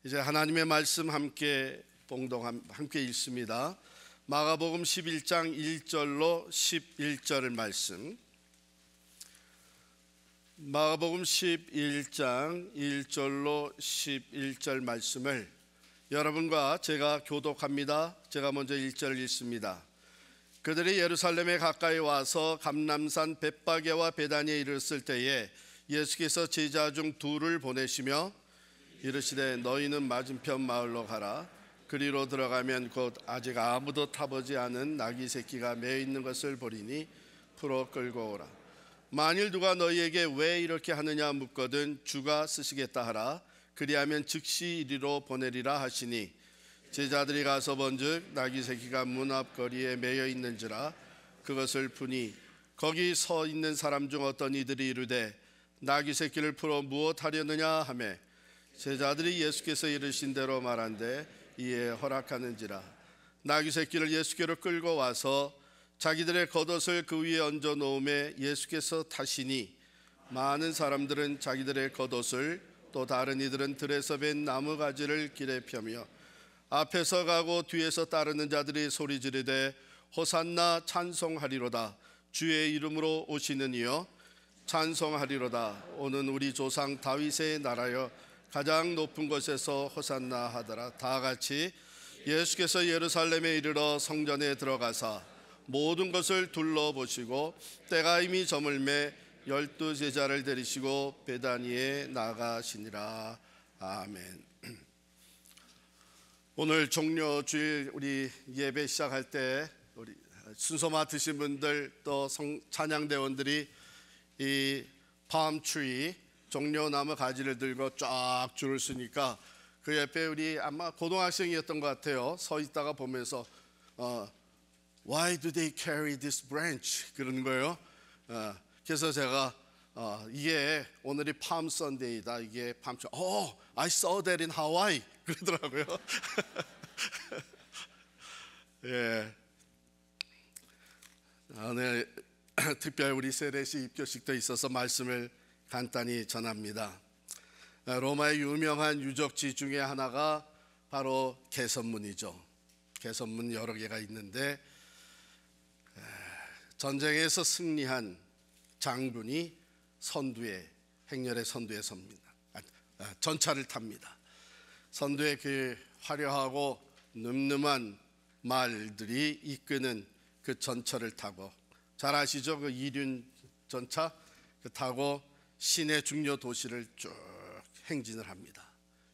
이제 하나님의 말씀 함께 함께 읽습니다. 마가복음 11장 1절로 11절 말씀. 마가복음 11장 1절로 11절 말씀을 여러분과 제가 교독합니다. 제가 먼저 1절을 읽습니다. 그들이 예루살렘에 가까이 와서 감람산 벳바게와 베다니에 이르렀을 때에 예수께서 제자 중 둘을 보내시며 이르시되 너희는 맞은편 마을로 가라. 그리로 들어가면 곧 아직 아무도 타보지 않은 나귀 새끼가 매어 있는 것을 보리니 풀어 끌고 오라. 만일 누가 너희에게 왜 이렇게 하느냐 묻거든 주가 쓰시겠다 하라. 그리하면 즉시 이리로 보내리라 하시니 제자들이 가서 본즉 나귀 새끼가 문 앞 거리에 매여 있는지라. 그것을 푸니 거기 서 있는 사람 중 어떤 이들이 이르되 나귀 새끼를 풀어 무엇하려느냐 하며 제자들이 예수께서 이르신 대로 말한대 이에 허락하는지라. 나귀 새끼를 예수께로 끌고 와서 자기들의 겉옷을 그 위에 얹어 놓음에 예수께서 타시니 많은 사람들은 자기들의 겉옷을 또 다른 이들은 들에서 벤 나무가지를 길에 펴며 앞에서 가고 뒤에서 따르는 자들이 소리 지르되 호산나 찬송하리로다. 주의 이름으로 오시는 이여 찬송하리로다. 오는 우리 조상 다윗의 나라여 가장 높은 곳에서 호산나 하더라. 다 같이 예수께서 예루살렘에 이르러 성전에 들어가사 모든 것을 둘러보시고 때가 이미 저물매 12 제자를 데리시고 베다니에 나가시니라. 아멘. 오늘 종료주일 우리 예배 시작할 때 우리 순서 맡으신 분들 또 찬양대원들이 이 팜트리 종려나무 가지를 들고 쫙 줄을 서니까 그 옆에 우리 아마 고등학생이었던 것 같아요. 서 있다가 보면서 Why do they carry this branch? 그러는 거예요. 그래서 제가 이게 오늘이 팜 선데이다. 이게 팜. I saw that in Hawaii. 그러더라고요. 예. 네. 특별 우리 세례시 입교식도 있어서 말씀을 간단히 전합니다. 로마의 유명한 유적지 중에 하나가 바로 개선문이죠. 개선문 여러 개가 있는데 전쟁에서 승리한 장군이 행렬의 선두에 섭니다. 전차를 탑니다. 선두에 그 화려하고 늠름한 말들이 이끄는 그 전차를 타고, 잘 아시죠? 그 이륜 전차 타고 시내 중요 도시를 쭉 행진을 합니다.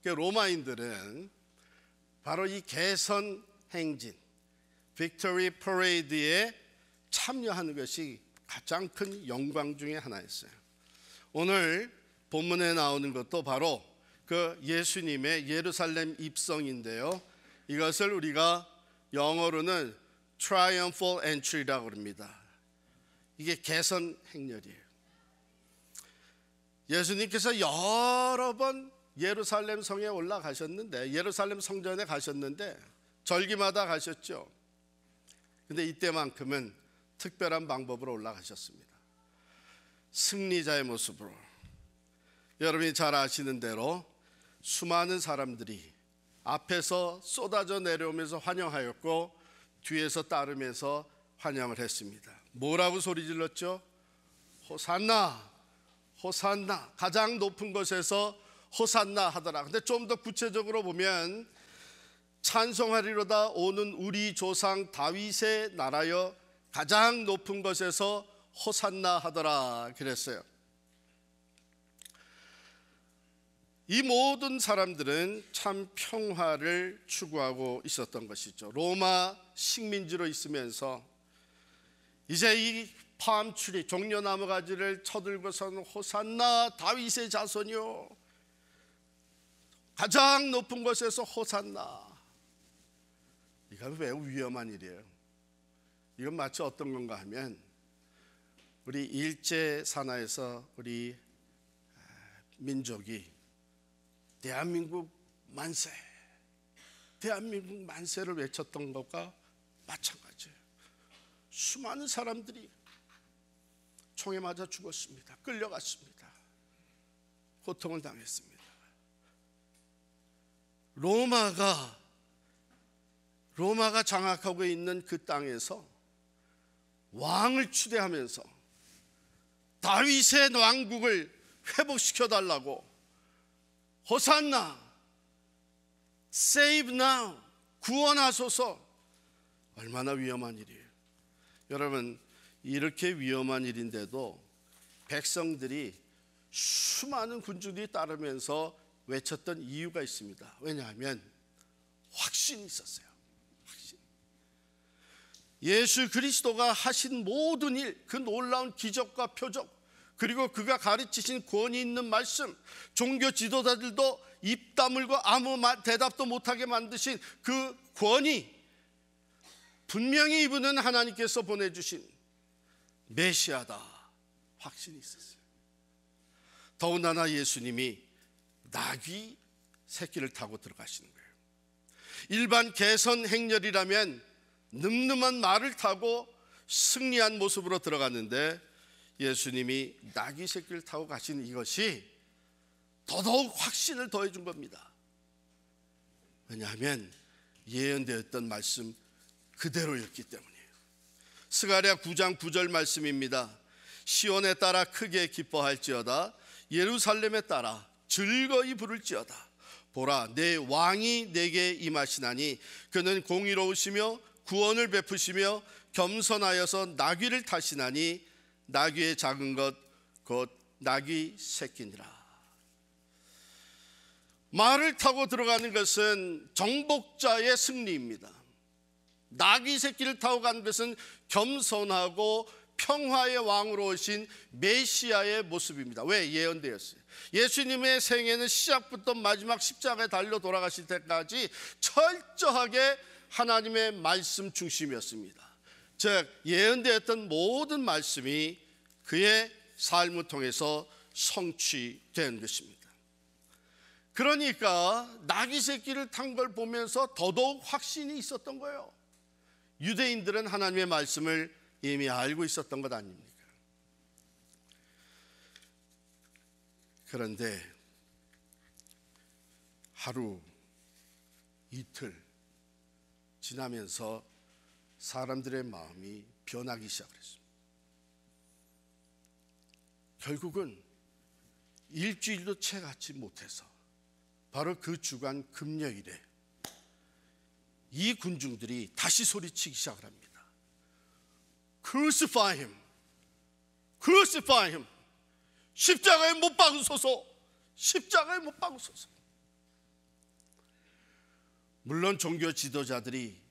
로마인들은 바로 이 개선 행진, 빅토리 퍼레이드에 참여하는 것이 가장 큰 영광 중에 하나였어요. 오늘 본문에 나오는 것도 바로 그 예수님의 예루살렘 입성인데요. 이것을 우리가 영어로는 Triumphal Entry라고 합니다. 이게 개선 행렬이에요. 예수님께서 여러 번 예루살렘 성에 올라가셨는데, 예루살렘 성전에 가셨는데 절기마다 가셨죠. 근데 이때만큼은 특별한 방법으로 올라가셨습니다. 승리자의 모습으로. 여러분이 잘 아시는 대로 수많은 사람들이 앞에서 쏟아져 내려오면서 환영하였고 뒤에서 따르면서 환영을 했습니다. 뭐라고 소리 질렀죠? 호산나, 호산나. 가장 높은 곳에서 호산나 하더라. 근데 좀 더 구체적으로 보면 찬송하리로다. 오는 우리 조상 다윗의 나라여 가장 높은 곳에서 호산나 하더라 그랬어요. 이 모든 사람들은 참 평화를 추구하고 있었던 것이죠. 로마 식민지로 있으면서 이제 이 팜트리 종려나무 가지를 쳐들고서는 호산나 다윗의 자손이요 가장 높은 곳에서 호산나. 이건 매우 위험한 일이에요. 이건 마치 어떤 건가 하면 우리 일제 산하에서 우리 민족이 대한민국 만세, 대한민국 만세를 외쳤던 것과 마찬가지예요. 수많은 사람들이 총에 맞아 죽었습니다. 끌려갔습니다. 고통을 당했습니다. 로마가 장악하고 있는 그 땅에서 왕을 추대하면서 다윗의 왕국을 회복시켜 달라고 호산나, save now, 구원하소서. 얼마나 위험한 일이에요. 여러분, 이렇게 위험한 일인데도 백성들이 수많은 군중들이 따르면서 외쳤던 이유가 있습니다. 왜냐하면 확신이 있었어요. 확신. 예수 그리스도가 하신 모든 일, 그 놀라운 기적과 표적, 그리고 그가 가르치신 권위 있는 말씀, 종교 지도자들도 입 다물고 아무 대답도 못하게 만드신 그 권위, 분명히 이분은 하나님께서 보내주신 메시아다, 확신이 있었어요. 더군다나 예수님이 나귀 새끼를 타고 들어가시는 거예요. 일반 개선 행렬이라면 늠름한 말을 타고 승리한 모습으로 들어갔는데 예수님이 나귀 새끼를 타고 가신 이것이 더더욱 확신을 더해준 겁니다. 왜냐하면 예언되었던 말씀 그대로였기 때문이에요. 스가랴 9장 9절 말씀입니다. 시온에 따라 크게 기뻐할지어다, 예루살렘에 따라 즐거이 부를지어다. 보라, 내 왕이 내게 임하시나니 그는 공의로우시며 구원을 베푸시며 겸손하여서 나귀를 타시나니 나귀의 작은 것 곧 나귀 새끼니라. 말을 타고 들어가는 것은 정복자의 승리입니다. 나귀 새끼를 타고 가는 것은 겸손하고 평화의 왕으로 오신 메시아의 모습입니다. 왜? 예언되었어요. 예수님의 생애는 시작부터 마지막 십자가에 달려 돌아가실 때까지 철저하게 하나님의 말씀 중심이었습니다. 즉 예언되었던 모든 말씀이 그의 삶을 통해서 성취된 것입니다. 그러니까 나귀 새끼를 탄 걸 보면서 더더욱 확신이 있었던 거예요. 유대인들은 하나님의 말씀을 이미 알고 있었던 것 아닙니까? 그런데 하루 이틀 지나면서 사람들의 마음이 변하기 시작했습니다. 결국은 일주일도 채 가지 못해서 바로 그 주간 금요일에 이 군중들이 다시 소리치기 시작을 합니다. Crucify him, crucify him. 십자가에 못 박으소서, 십자가에 못 박으소서. 물론 종교 지도자들이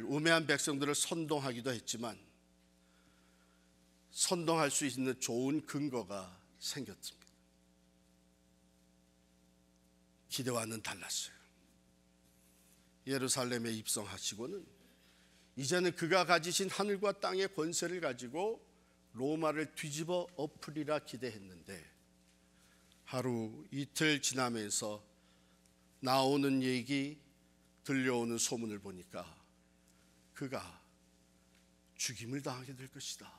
우매한 백성들을 선동하기도 했지만 선동할 수 있는 좋은 근거가 생겼습니다. 기대와는 달랐어요. 예루살렘에 입성하시고는 이제는 그가 가지신 하늘과 땅의 권세를 가지고 로마를 뒤집어 엎으리라 기대했는데 하루 이틀 지나면서 나오는 얘기, 들려오는 소문을 보니까 그가 죽임을 당하게 될 것이다.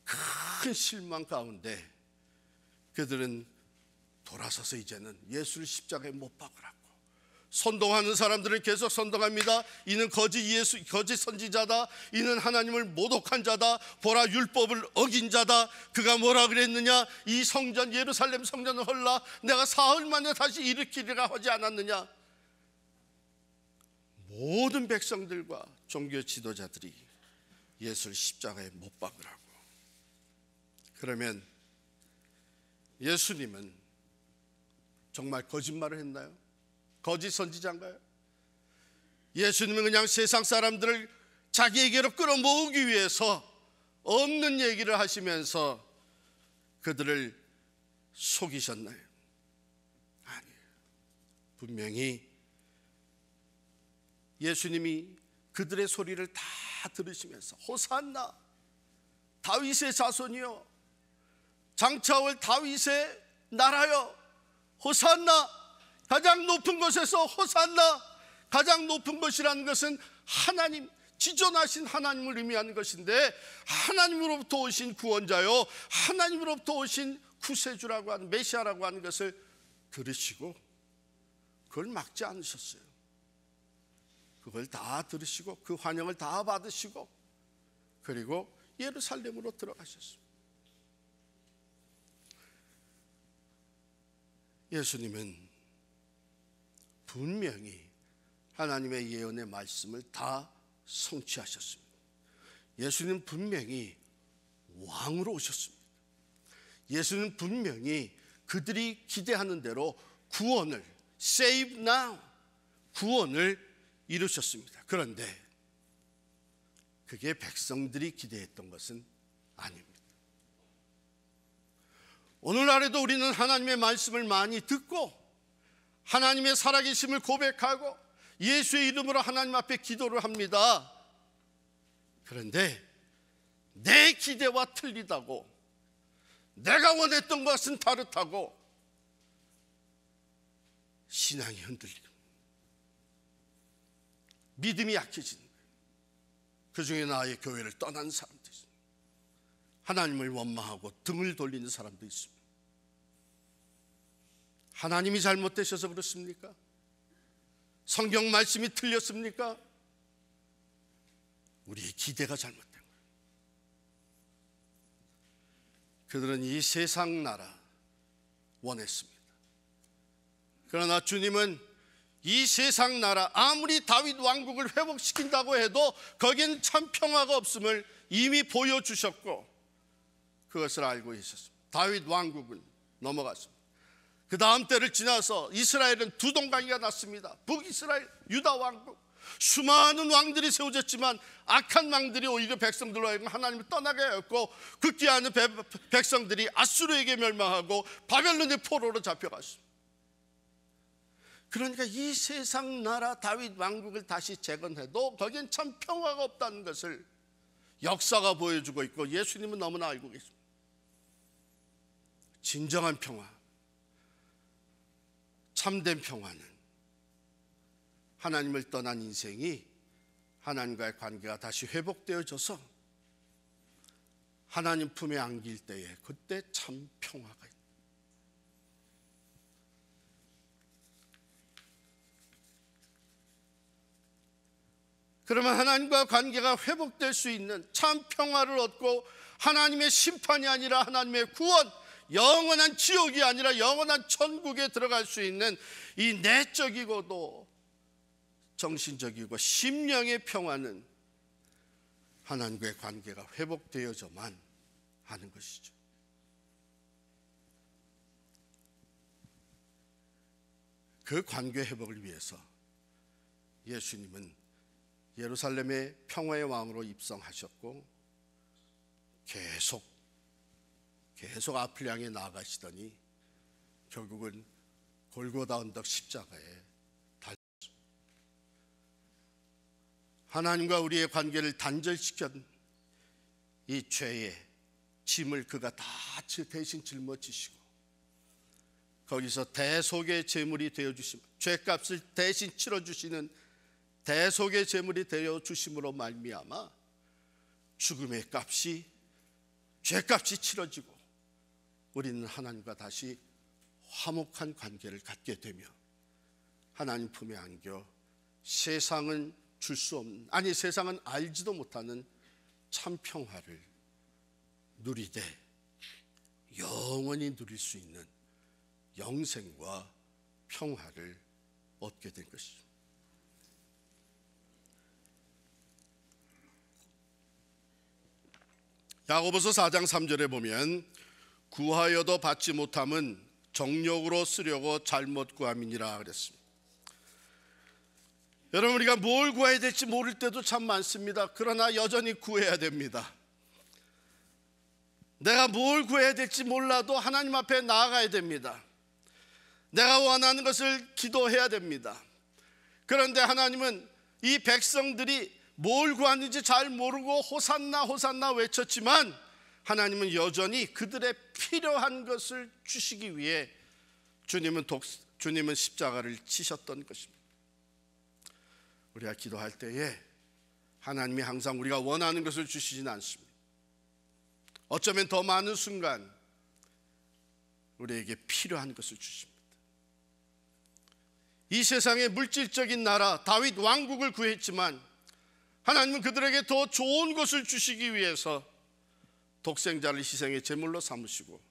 큰 실망 가운데 그들은 돌아서서 이제는 예수를 십자가에 못 박으라고, 선동하는 사람들은 계속 선동합니다. 이는 거짓 선지자다, 이는 하나님을 모독한 자다, 보라 율법을 어긴 자다. 그가 뭐라 그랬느냐? 이 성전, 예루살렘 성전을 헐라 내가 사흘 만에 다시 일으키리라 하지 않았느냐? 모든 백성들과 종교 지도자들이 예수를 십자가에 못 박으라고. 그러면 예수님은 정말 거짓말을 했나요? 거짓 선지자인가요? 예수님은 그냥 세상 사람들을 자기에게로 끌어모으기 위해서 없는 얘기를 하시면서 그들을 속이셨나요? 아니에요. 분명히 예수님이 그들의 소리를 다 들으시면서 호산나, 다윗의 자손이여, 장차올 다윗의 나라여, 호산나, 가장 높은 곳에서 호산나. 가장 높은 곳이라는 것은 하나님, 지존하신 하나님을 의미하는 것인데 하나님으로부터 오신 구원자요, 하나님으로부터 오신 구세주라고 하는 메시아라고 하는 것을 들으시고 그걸 막지 않으셨어요. 그걸 다 들으시고 그 환영을 다 받으시고 그리고 예루살렘으로 들어가셨습니다. 예수님은 분명히 하나님의 예언의 말씀을 다 성취하셨습니다. 예수님 분명히 왕으로 오셨습니다. 예수는 분명히 그들이 기대하는 대로 구원을 Save now, 구원을 이루셨습니다. 그런데 그게 백성들이 기대했던 것은 아닙니다. 오늘날에도 우리는 하나님의 말씀을 많이 듣고 하나님의 살아계심을 고백하고 예수의 이름으로 하나님 앞에 기도를 합니다. 그런데 내 기대와 틀리다고, 내가 원했던 것은 다르다고 신앙이 흔들리고 믿음이 약해지는 거예요. 그 중에 나의 교회를 떠난 사람도 있습니다. 하나님을 원망하고 등을 돌리는 사람도 있습니다. 하나님이 잘못되셔서 그렇습니까? 성경 말씀이 틀렸습니까? 우리의 기대가 잘못된 거예요. 그들은 이 세상 나라 원했습니다. 그러나 주님은 이 세상 나라, 아무리 다윗 왕국을 회복시킨다고 해도 거기엔 참 평화가 없음을 이미 보여주셨고 그것을 알고 있었습니다. 다윗 왕국은 넘어갔습니다. 그 다음 때를 지나서 이스라엘은 두 동강이가 났습니다. 북이스라엘, 유다 왕국. 수많은 왕들이 세워졌지만 악한 왕들이 오히려 백성들로 하여금 하나님을 떠나게 하였고 그 귀한 백성들이 아수르에게 멸망하고 바벨론의 포로로 잡혀갔습니다. 그러니까 이 세상 나라 다윗 왕국을 다시 재건해도 거기엔 참 평화가 없다는 것을 역사가 보여주고 있고 예수님은 너무나 알고 계십니다. 진정한 평화, 참된 평화는 하나님을 떠난 인생이 하나님과의 관계가 다시 회복되어져서 하나님 품에 안길 때에 그때 참 평화가 있다. 그러면 하나님과 관계가 회복될 수 있는 참 평화를 얻고 하나님의 심판이 아니라 하나님의 구원, 영원한 지옥이 아니라 영원한 천국에 들어갈 수 있는 이 내적이고도 정신적이고 심령의 평화는 하나님과의 관계가 회복되어져만 하는 것이죠. 그 관계 회복을 위해서 예수님은 예루살렘의 평화의 왕으로 입성하셨고 계속 앞을 향해 나아가시더니 결국은 골고다 언덕 십자가에 달렸습니다. 하나님과 우리의 관계를 단절시킨 이 죄의 짐을 그가 다 대신 짊어지시고 거기서 대속의 제물이 되어주심, 죄값을 대신 치러주시는 대속의 제물이 되어주심으로 말미암아 죽음의 값이, 죄값이 치러지고 우리는 하나님과 다시 화목한 관계를 갖게 되며 하나님 품에 안겨 세상은 줄 수 없는, 아니 세상은 알지도 못하는 참 평화를 누리되 영원히 누릴 수 있는 영생과 평화를 얻게 된 것이죠. 야고보서 4장 3절에 보면 구하여도 받지 못함은 정욕으로 쓰려고 잘못 구함이니라 그랬습니다. 여러분, 우리가 뭘 구해야 될지 모를 때도 참 많습니다. 그러나 여전히 구해야 됩니다. 내가 뭘 구해야 될지 몰라도 하나님 앞에 나아가야 됩니다. 내가 원하는 것을 기도해야 됩니다. 그런데 하나님은 이 백성들이 뭘 구하는지 잘 모르고 호산나 호산나 외쳤지만 하나님은 여전히 그들의 필요한 것을 주시기 위해 주님은 십자가를 치셨던 것입니다. 우리가 기도할 때에 하나님이 항상 우리가 원하는 것을 주시지는 않습니다. 어쩌면 더 많은 순간 우리에게 필요한 것을 주십니다. 이 세상의 물질적인 나라 다윗 왕국을 구했지만 하나님은 그들에게 더 좋은 것을 주시기 위해서 독생자를 희생의 제물로 삼으시고,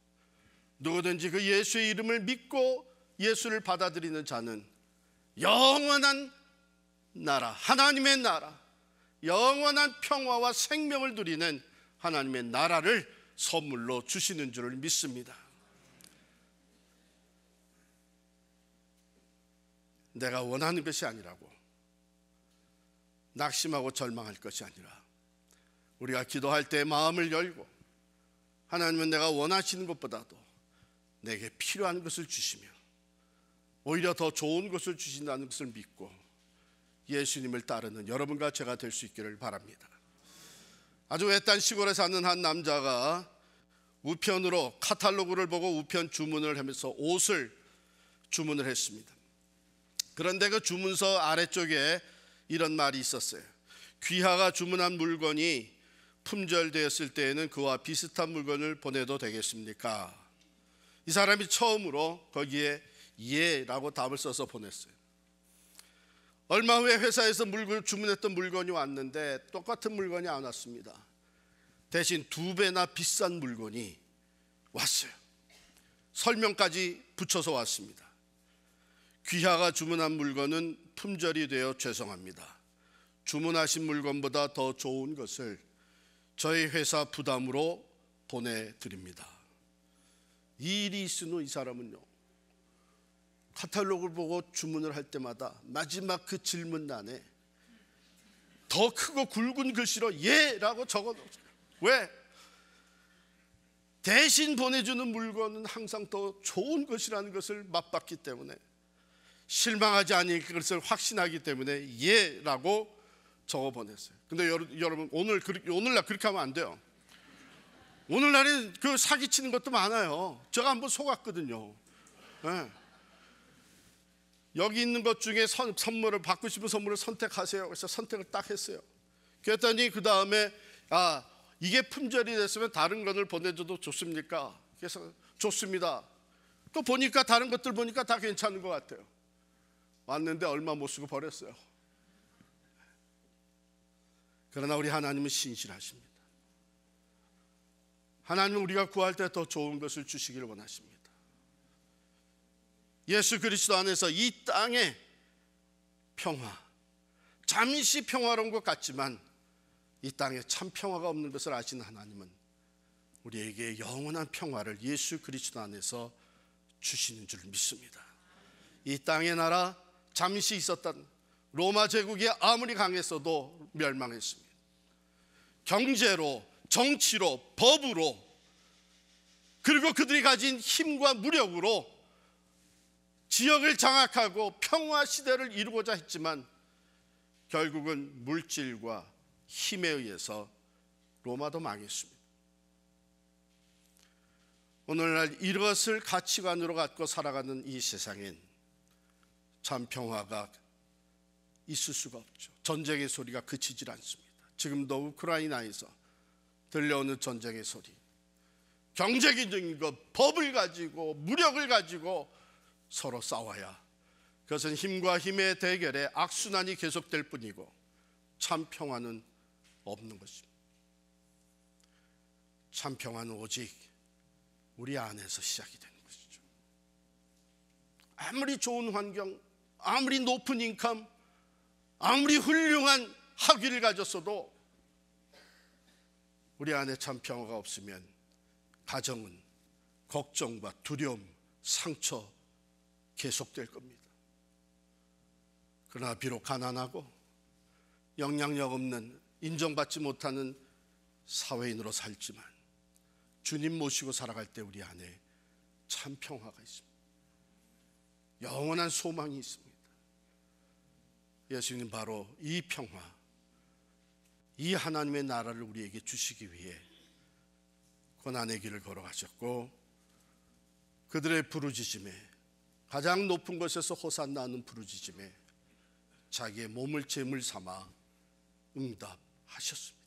누구든지 그 예수의 이름을 믿고 예수를 받아들이는 자는 영원한 나라, 하나님의 나라, 영원한 평화와 생명을 누리는 하나님의 나라를 선물로 주시는 줄을 믿습니다. 내가 원하는 것이 아니라고 낙심하고 절망할 것이 아니라, 우리가 기도할 때 마음을 열고 하나님은 내가 원하시는 것보다도 내게 필요한 것을 주시며 오히려 더 좋은 것을 주신다는 것을 믿고 예수님을 따르는 여러분과 제가 될 수 있기를 바랍니다. 아주 외딴 시골에 사는 한 남자가 우편으로 카탈로그를 보고 우편 주문을 하면서 옷을 주문을 했습니다. 그런데 그 주문서 아래쪽에 이런 말이 있었어요. 귀하가 주문한 물건이 품절되었을 때에는 그와 비슷한 물건을 보내도 되겠습니까? 이 사람이 처음으로 거기에 예라고 답을 써서 보냈어요. 얼마 후에 회사에서 주문했던 물건이 왔는데 똑같은 물건이 안 왔습니다. 대신 2배나 비싼 물건이 왔어요. 설명까지 붙여서 왔습니다. 귀하가 주문한 물건은 품절이 되어 죄송합니다. 주문하신 물건보다 더 좋은 것을 저희 회사 부담으로 보내드립니다. 이 일이 있은 후 이 사람은요, 카탈로그를 보고 주문을 할 때마다 마지막 그 질문란에 더 크고 굵은 글씨로 예라고 적어놓았어요. 왜? 대신 보내주는 물건은 항상 더 좋은 것이라는 것을 맛봤기 때문에, 실망하지 않을 것을 확신하기 때문에 예라고 적어 보냈어요. 근데 여러분 오늘날 그렇게 하면 안 돼요. 오늘날에 그 사기치는 것도 많아요. 제가 한번 속았거든요. 네. 여기 있는 것 중에 선물을 받고 싶은 선물을 선택하세요. 그래서 선택을 딱 했어요. 그랬더니 그 다음에 이게 품절이 됐으면 다른 것을 보내줘도 좋습니까? 그래서 좋습니다. 또 보니까 다른 것들 보니까 다 괜찮은 것 같아요. 왔는데 얼마 못 쓰고 버렸어요. 그러나 우리 하나님은 신실하십니다. 하나님은 우리가 구할 때 더 좋은 것을 주시기를 원하십니다. 예수 그리스도 안에서 이 땅의 평화, 잠시 평화로운 것 같지만 이 땅에 참 평화가 없는 것을 아시는 하나님은 우리에게 영원한 평화를 예수 그리스도 안에서 주시는 줄 믿습니다. 이 땅의 나라, 잠시 있었던 로마 제국이 아무리 강했어도 멸망했습니다. 경제로, 정치로, 법으로, 그리고 그들이 가진 힘과 무력으로 지역을 장악하고 평화 시대를 이루고자 했지만 결국은 물질과 힘에 의해서 로마도 망했습니다. 오늘날 이것을 가치관으로 갖고 살아가는 이 세상엔 참 평화가 있을 수가 없죠. 전쟁의 소리가 그치질 않습니다. 지금도 우크라이나에서 들려오는 전쟁의 소리, 경제적인 것, 법을 가지고 무력을 가지고 서로 싸워야 그것은 힘과 힘의 대결에 악순환이 계속될 뿐이고 참 평화는 없는 것입니다. 참 평화는 오직 우리 안에서 시작이 되는 것이죠. 아무리 좋은 환경, 아무리 높은 인컴, 아무리 훌륭한 학위를 가졌어도 우리 안에 참 평화가 없으면 가정은 걱정과 두려움, 상처 계속될 겁니다. 그러나 비록 가난하고 영향력 없는, 인정받지 못하는 사회인으로 살지만 주님 모시고 살아갈 때 우리 안에 참 평화가 있습니다. 영원한 소망이 있습니다. 예수님 바로 이 평화, 이 하나님의 나라를 우리에게 주시기 위해 고난의 길을 걸어가셨고, 그들의 부르짖음에, 가장 높은 곳에서 호산나 하는 부르짖음에 자기의 몸을 제물 삼아 응답하셨습니다.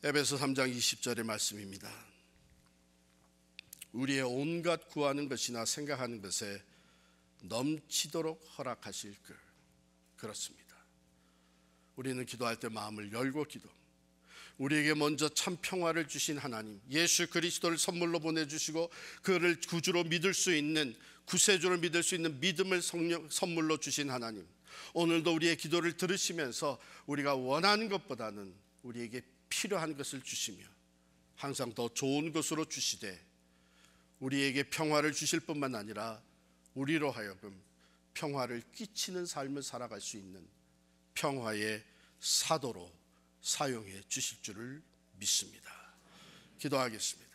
에베소 3장 20절의 말씀입니다. 우리의 온갖 구하는 것이나 생각하는 것에 넘치도록 허락하실 것. 그렇습니다. 우리는 기도할 때 마음을 열고 기도. 우리에게 먼저 참 평화를 주신 하나님, 예수 그리스도를 선물로 보내주시고 그를 구주로 믿을 수 있는, 구세주로 믿을 수 있는 믿음을 선물로 주신 하나님, 오늘도 우리의 기도를 들으시면서 우리가 원하는 것보다는 우리에게 필요한 것을 주시며 항상 더 좋은 것으로 주시되 우리에게 평화를 주실 뿐만 아니라 우리로 하여금 평화를 끼치는 삶을 살아갈 수 있는 평화의 사도로 사용해 주실 줄을 믿습니다. 기도하겠습니다.